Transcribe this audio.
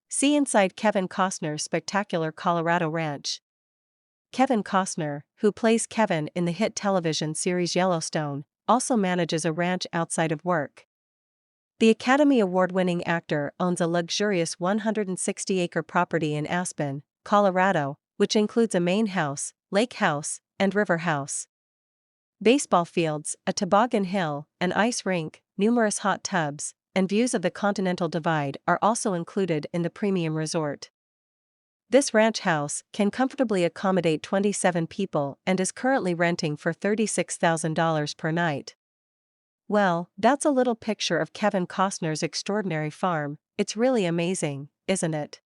See inside Kevin Costner's spectacular Colorado ranch. Kevin Costner, who plays Kevin in the hit television series Yellowstone, also manages a ranch outside of work. The Academy Award-winning actor owns a luxurious 160-acre property in Aspen, Colorado, which includes a main house, lake house, and river house. Baseball fields, a toboggan hill, an ice rink, numerous hot tubs, and views of the Continental Divide are also included in the premium resort. This ranch house can comfortably accommodate 27 people and is currently renting for $36,000 per night. Well, that's a little picture of Kevin Costner's extraordinary farm. It's really amazing, isn't it?